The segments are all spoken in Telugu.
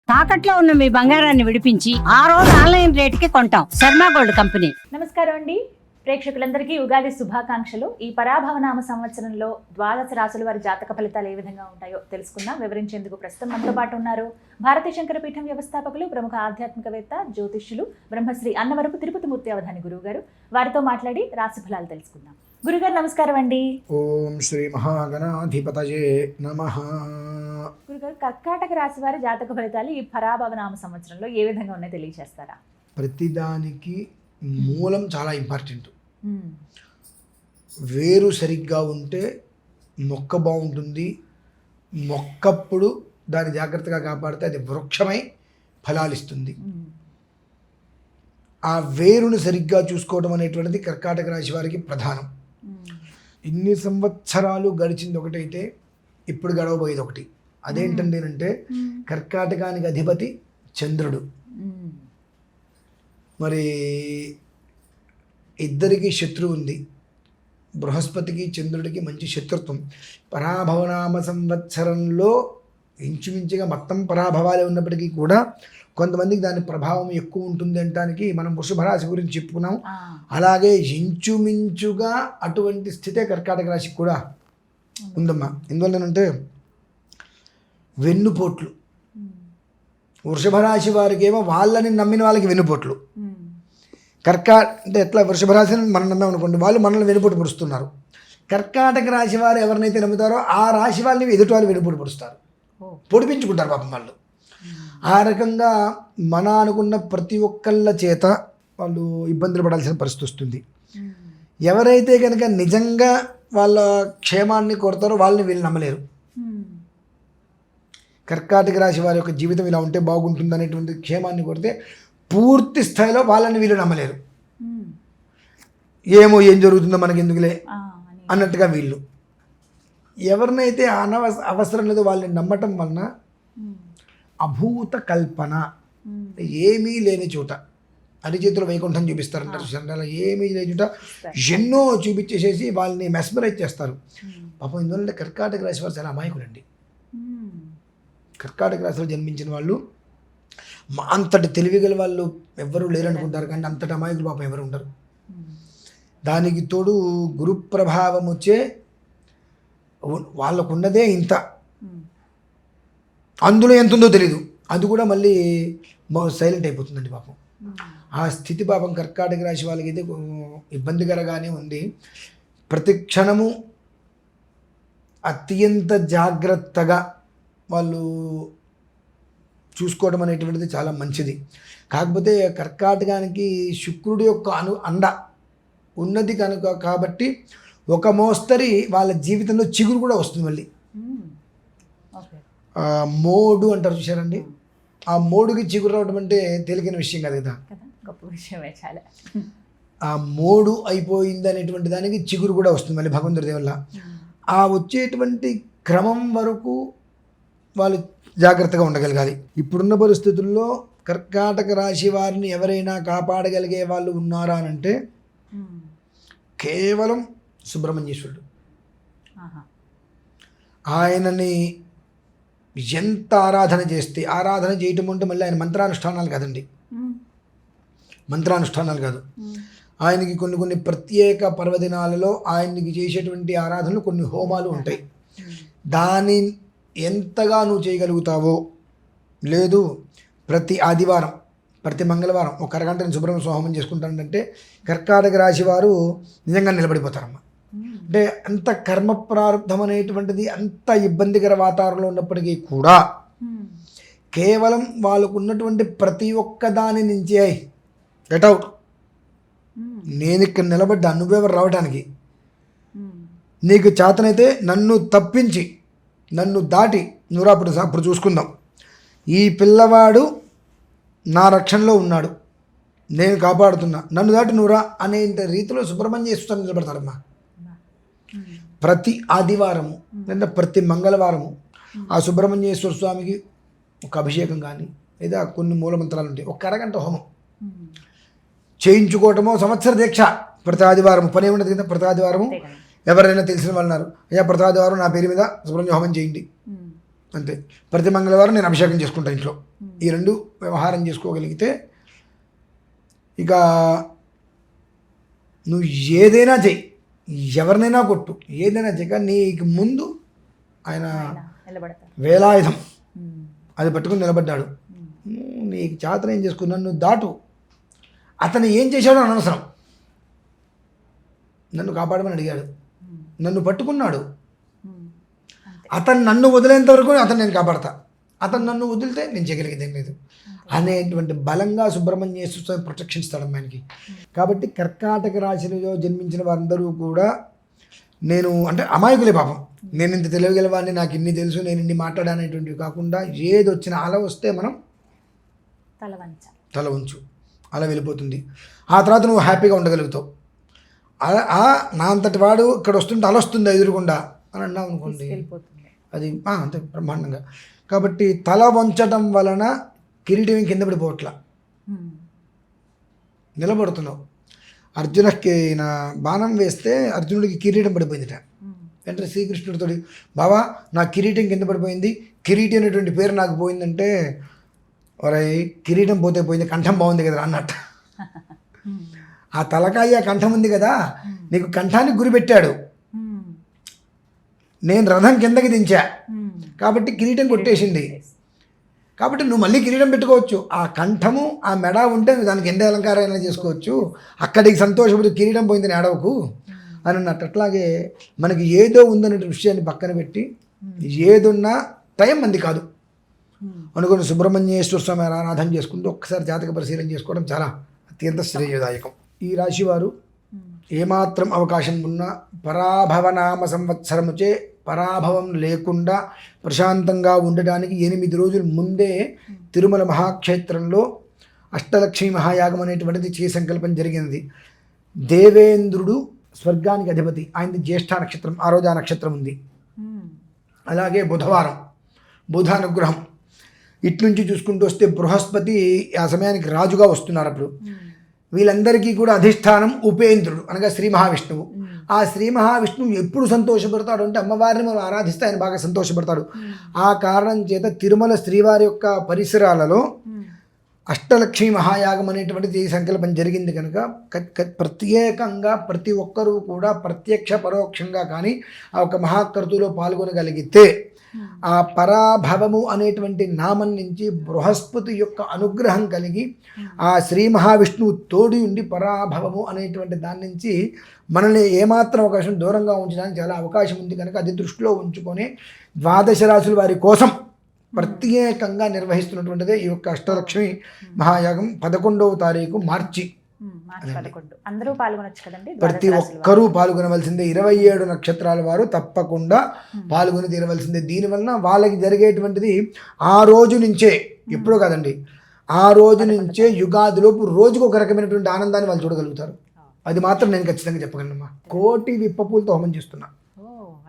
తాకట్లో ఉన్న మీ బంగారాన్ని విడిపించి ఆ రోజు ఆన్లైన్ రేటుకి కొంటాం. Sharma gold company. నమస్కారం అండి ప్రేక్షకులందరికీ ఉగాది శుభాకాంక్షలు. ఈ పరాభవనామ సంవత్సరంలో ద్వాదశ రాశుల వారి జాతక ఫలితాలు ఏ విధంగా ఉంటాయో తెలుసుకుందాం. వివరించేందుకు ప్రస్తుతం మనతో పాటు ఉన్నారు భారతీయ శంకర పీఠం వ్యవస్థాపకులు, ప్రముఖ ఆధ్యాత్మికవేత్త, జ్యోతిష్యులు, బ్రహ్మశ్రీ అన్నవరపు తిరుపతి మూర్తి అవధాని గురువు గారు. వారితో మాట్లాడి రాశి ఫలాలు తెలుసుకుందాం. గురుగారు నమస్కారం అండి. ఓం శ్రీ మహాగణాధిపతయే నమః. గురుగారు, కర్కాటక రాశి వారి జాతక ఫలితాలు ఈ పరాభవనామ సంవత్సరంలో ఏ విధంగా ఉన్నాయో తెలియజేస్తారా? ప్రతిదానికి మూలం చాలా ఇంపార్టెంట్. వేరు సరిగ్గా ఉంటే మొక్క బాగుంటుంది. మొక్కప్పుడు దాన్ని జాగ్రత్తగా కాపాడితే అది వృక్షమై ఫలాలిస్తుంది. ఆ వేరును సరిగ్గా చూసుకోవడం అనేటువంటిది కర్కాటక రాశి వారికి ప్రధానం. ఇన్ని సంవత్సరాలు గడిచింది ఒకటైతే ఇప్పుడు గడవబోయేది ఒకటి. అదేంటండి అంటే కర్కాటకానికి అధిపతి చంద్రుడు. మరి ఇద్దరికి శత్రువు ఉంది. బృహస్పతికి చంద్రుడికి మంచి శత్రుత్వం. పరాభవనామ సంవత్సరంలో ఇంచుమించుగా మొత్తం పరాభవాలే ఉన్నప్పటికీ కూడా కొంతమందికి దాని ప్రభావం ఎక్కువ ఉంటుంది అనడానికి మనం వృషభ రాశి గురించి చెప్పుకున్నాం. అలాగే ఇంచుమించుగా అటువంటి స్థితే కర్కాటక రాశికి కూడా ఉందమ్మా. ఎందువల్లనంటే వెన్నుపోట్లు. వృషభ రాశి వారికి ఏమో వాళ్ళని నమ్మిన వాళ్ళకి వెన్నుపోట్లు. అంటే ఎట్లా వృషభ రాశిని మనం నమ్మాం అనుకోండి, వాళ్ళు మనల్ని వెన్నుపోటు పొడుస్తున్నారు. కర్కాటక రాశి వారు ఎవరినైతే నమ్ముతారో ఆ రాశి వాళ్ళని ఎదుటి వాళ్ళు వెన్నుపోటు పొడుస్తారు, పొడిపించుకుంటారు పాపం వాళ్ళు. ఆ రకంగా మన అనుకున్న ప్రతి ఒక్కళ్ళ చేత వాళ్ళు ఇబ్బందులు పడాల్సిన పరిస్థితి వస్తుంది. ఎవరైతే కనుక నిజంగా వాళ్ళ క్షేమాన్ని కోరుతారో వాళ్ళని వీళ్ళు నమ్మలేరు. కర్కాటక రాశి వారి యొక్క జీవితం ఇలా ఉంటే బాగుంటుంది అనేటువంటి క్షేమాన్ని కోరితే పూర్తి స్థాయిలో వాళ్ళని వీళ్ళు నమ్మలేరు. ఏం జరుగుతుందో మనకి ఎందుకులే అన్నట్టుగా వీళ్ళు. ఎవరినైతే అవసరం లేదో వాళ్ళని నమ్మటం వలన అభూత కల్పన, ఏమీ లేని చోట అరిచేతులు వైకుంఠం చూపిస్తారంటారు. అలా ఏమీ లేని చోట ఎన్నో చూపించేసేసి వాళ్ళని మెస్మరైజ్ చేస్తారు. పాపం ఇందువల్ల కర్కాటక రాశి వారు చాలా అమాయకులండి. కర్కాటక రాశిలో జన్మించిన వాళ్ళు అంతటి తెలివిగల వాళ్ళు ఎవ్వరూ లేరనుకుంటారు, కానీ అంతటి అమాయకులు పాపం ఎవరు ఉండరు. దానికి తోడు గురు ప్రభావం వచ్చే వాళ్ళకున్నదే ఇంత, అందులో ఎంత ఉందో తెలీదు. అది కూడా మళ్ళీ సైలెంట్ అయిపోతుందండి పాపం. ఆ స్థితి పాపం కర్కాటక రాశి వాళ్ళకి అయితే ఇబ్బందికరంగానే ఉంది. ప్రతి క్షణము అత్యంత జాగ్రత్తగా వాళ్ళు చూసుకోవడం అనేటువంటిది చాలా మంచిది. కాకపోతే కర్కాటకానికి శుక్రుడి యొక్క అండ ఉన్నది కనుక కాబట్టి ఒక మోస్తరి వాళ్ళ జీవితంలో చిగురు కూడా వస్తుంది. మళ్ళీ మోడు అంటారు చూశారండి, ఆ మోడుకి చిగురు రావడం అంటే తేలికైన విషయం కాదు కదా, గొప్ప విషయమే చాలా. ఆ మోడు అయిపోయింది అనేటువంటి దానికి చిగురు కూడా వస్తుంది మళ్ళీ భగవంతుడి వల్ల. ఆ వచ్చేటువంటి క్రమం వరకు వాళ్ళు జాగ్రత్తగా ఉండగలగాలి. ఇప్పుడున్న పరిస్థితుల్లో కర్కాటక రాశి వారిని ఎవరైనా కాపాడగలిగే వాళ్ళు ఉన్నారా అని అంటే కేవలం సుబ్రహ్మణ్యేశ్వరుడు. ఆయనని ఎంత ఆరాధన చేస్తే, ఆరాధన చేయటం అంటే మళ్ళీ ఆయన మంత్రానుష్ఠానాలు కాదండి, మంత్రానుష్ఠానాలు కాదు. ఆయనకి కొన్ని ప్రత్యేక పర్వదినాలలో ఆయనకి చేసేటువంటి ఆరాధనలు కొన్ని హోమాలు ఉంటాయి. దాని ఎంతగా నువ్వు చేయగలుగుతావో, లేదు ప్రతి ఆదివారం ప్రతి మంగళవారం ఒక అరగంట నేను సుబ్రహ్మణ్య హోమం చేసుకుంటానంటే కర్కాటక రాశి వారు నిజంగా నిలబడిపోతారమ్మా. అంటే అంత కర్మ ప్రారంధం అనేటువంటిది అంత ఇబ్బందికర వాతావరణంలో ఉన్నప్పటికీ కూడా కేవలం వాళ్ళకు ఉన్నటువంటి ప్రతి ఒక్క దాని నుంచి గెట్ అవుట్, నేను ఇక్కడ నిలబడ్డా, నువ్వెవరు రావడానికి, నీకు చేతనైతే నన్ను తప్పించి నన్ను దాటి నువ్వు అప్పుడు చూసుకుందాం, ఈ పిల్లవాడు నా రక్షణలో ఉన్నాడు, నేను కాపాడుతున్నా, నన్ను దాటి నువ్వురా అనే రీతిలో సుబ్రహ్మణ్యేశ్వర నిలబడతారమ్మా. ప్రతి ఆదివారము లేదా ప్రతి మంగళవారము ఆ సుబ్రహ్మణ్యేశ్వర స్వామికి ఒక అభిషేకం కానీ లేదా కొన్ని మూలమంత్రాలు ఉంటాయి, ఒక అరగంట హోమం చేయించుకోవటమో, సంవత్సర దీక్ష ప్రతి ఆదివారం పని ఏముండదు కదా. ప్రతి ఆదివారము ఎవరైనా తెలిసిన వాళ్ళు ఉన్నారు, అయ్యా ప్రతి ఆదివారం నా పేరు మీద సుబ్రహ్మణ్య హోమం చేయండి, అంతే. ప్రతి మంగళవారం నేను అభిషేకం చేసుకుంటాను ఇంట్లో. ఈ 2 వ్యవహారం చేసుకోగలిగితే ఇక నువ్వు ఏదైనా చెయ్యి, ఎవరినైనా కొట్టు, ఏదైనా చెయ్యక నీకు ముందు ఆయన నిలబడతారు. వేలాయుధం అది పట్టుకుని నిలబడ్డాడు. నీకు చాతన ఏం చేసుకున్నాను, నువ్వు దాటు. అతను ఏం చేశాడో అనవసరం, నన్ను కాపాడమని అడిగాడు, నన్ను పట్టుకున్నాడు. అతను నన్ను వదిలేంత వరకు అతను నేను కాపాడతా, అతను నన్ను వదిలితే నేను చేయగలిగేది ఏం లేదు అనేటువంటి బలంగా సుబ్రహ్మణ్యేశ్వర స్వామి ప్రొటెక్షన్ ఇస్తాడు అమ్మాయికి. కాబట్టి కర్కాటక రాశిలో జన్మించిన వారందరూ కూడా నేను అంటే అమాయకులే పాపం. నేను ఇంత తెలియగలవాడిని, నాకు ఇన్ని తెలుసు, నేను ఇన్ని మాట్లాడనేటువంటివి కాకుండా ఏది వచ్చినా అలా వస్తే మనం తల ఉంచు, అలా వెళ్ళిపోతుంది. ఆ తర్వాత నువ్వు హ్యాపీగా ఉండగలుగుతావు. నా అంతటి వాడు ఇక్కడ వస్తుంటే అలా వస్తుంది ఎదురుకుండా అని అన్నావు అనుకోండి, అది అంతే బ్రహ్మాండంగా. కాబట్టి తల వంచడం వలన కిరీటం కింద పడిపోవట్లా, నిలబడుతున్నావు. అర్జునకి నా బాణం వేస్తే అర్జునుడికి కిరీటం పడిపోయిందిట. వెంటనే శ్రీకృష్ణుడితో, బావా నా కిరీటం కింద పడిపోయింది, కిరీటి అనేటువంటి పేరు నాకు పోయిందంటే, ఒరే కిరీటం పోతే పోయింది, కంఠం బాగుంది కదా అన్నట్టు. ఆ తలకాయ కంఠం ఉంది కదా, నీకు కంఠానికి గురి పెట్టాడు, నేను రథం కిందకి దించా కాబట్టి కిరీటం కొట్టేసింది. కాబట్టి నువ్వు మళ్ళీ కిరీటం పెట్టుకోవచ్చు. ఆ కంఠము ఆ మెడ ఉంటే నువ్వు దానికి ఎన్ని అలంకారాలు చేసుకోవచ్చు, అక్కడికి సంతోషపడి కిరీటం పోయిందని ఏడవకు అని అన్నట్టు. అట్లాగే మనకి ఏదో ఉందనే విషయాన్ని పక్కన పెట్టి ఏదున్నా టైం మంది కాదు అనుకుని సుబ్రహ్మణ్యేశ్వర స్వామి ఆరాధన చేసుకుంటూ ఒక్కసారి జాతక పరిశీలన చేసుకోవడం చాలా అత్యంత శ్రేయదాయకం. ఈ రాశి వారు ఏమాత్రం అవకాశం ఉన్నా పరాభవనామ సంవత్సరముచే పరాభవం లేకుండా ప్రశాంతంగా ఉండడానికి 8 రోజుల ముందే తిరుమల మహాక్షేత్రంలో అష్టలక్ష్మి మహాయాగం అనేటువంటిది చేసే సంకల్పం జరిగినది. దేవేంద్రుడు స్వర్గానికి అధిపతి, ఆయనది జ్యేష్ఠ నక్షత్రం, ఆ రోజు ఆ నక్షత్రం ఉంది. అలాగే బుధవారం, బుధ అనుగ్రహం. ఇట్నుంచి చూసుకుంటూ వస్తే బృహస్పతి ఆ సమయానికి రాజుగా వస్తున్నారు. అప్పుడు వీళ్ళందరికీ కూడా అధిష్టానం ఉపేంద్రుడు అనగా శ్రీ మహావిష్ణువు. ఆ శ్రీ మహావిష్ణువు ఎప్పుడు సంతోషపడతాడు అంటే అమ్మవారిని మనం ఆరాధిస్తే ఆయన బాగా సంతోషపడతాడు. ఆ కారణం చేత తిరుమల శ్రీవారి యొక్క పరిసరాలలో అష్టలక్ష్మి మహాయాగం అనేటువంటిది సంకల్పం జరిగింది కనుక ప్రత్యేకంగా ప్రతి ఒక్కరూ కూడా ప్రత్యక్ష పరోక్షంగా కానీ ఆ ఒక మహాకర్తులో పాల్గొనగలిగితే ఆ పరాభవము అనేటువంటి నామం నుంచి బృహస్పతి యొక్క అనుగ్రహం కలిగి ఆ శ్రీ మహావిష్ణువు తోడి ఉండి పరాభవము అనేటువంటి దాని నుంచి మనల్ని ఏమాత్రం అవకాశం దూరంగా ఉంచడానికి చాలా అవకాశం ఉంది కనుక అది దృష్టిలో ఉంచుకొని 12 రాశుల వారి కోసం ప్రత్యేకంగా నిర్వహిస్తున్నటువంటిదే ఈ యొక్క అష్టలక్ష్మి మహాయాగం 11వ తారీఖు మార్చి. అందరూ పాల్గొనొచ్చు కదండి, ప్రతి ఒక్కరూ పాల్గొనవలసిందే. 27 నక్షత్రాల వారు తప్పకుండా పాల్గొని తీరవలసిందే. దీనివలన వాళ్ళకి జరిగేటువంటిది ఆ రోజు నుంచే, ఎప్పుడో కాదండి, ఆ రోజు నుంచే యుగాదిలోపు రోజుకు ఒక రకమైనటువంటి ఆనందాన్ని వాళ్ళు చూడగలుగుతారు. అది మాత్రం నేను ఖచ్చితంగా చెప్పగలనమ్మా. 1,000,000 విప్పపూలతో హోమం చేస్తున్నా.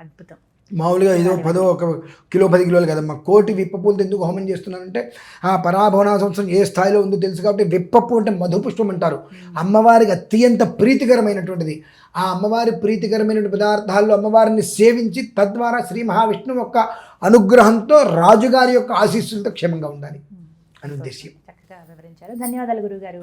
అద్భుతం. మామూలుగా ఏదో 1 కిలో 10 కిలోలు కదమ్మా, 1,000,000 విప్పపూలతో ఎందుకు హోమం చేస్తున్నానంటే ఆ పరాభవన సంవత్సరం ఏ స్థాయిలో ఉందో తెలుసు కాబట్టి. విప్పపు అంటే మధుపుష్పం అంటారు, అమ్మవారికి అత్యంత ప్రీతికరమైనటువంటిది. ఆ అమ్మవారి ప్రీతికరమైనటువంటి పదార్థాల్లో అమ్మవారిని సేవించి తద్వారా శ్రీ మహావిష్ణువు యొక్క అనుగ్రహంతో రాజుగారి యొక్క ఆశీస్సులతో క్షేమంగా ఉండాలి అని ఉద్దేశం. చక్కగా వివరించారు. ధన్యవాదాలు గురుగారు.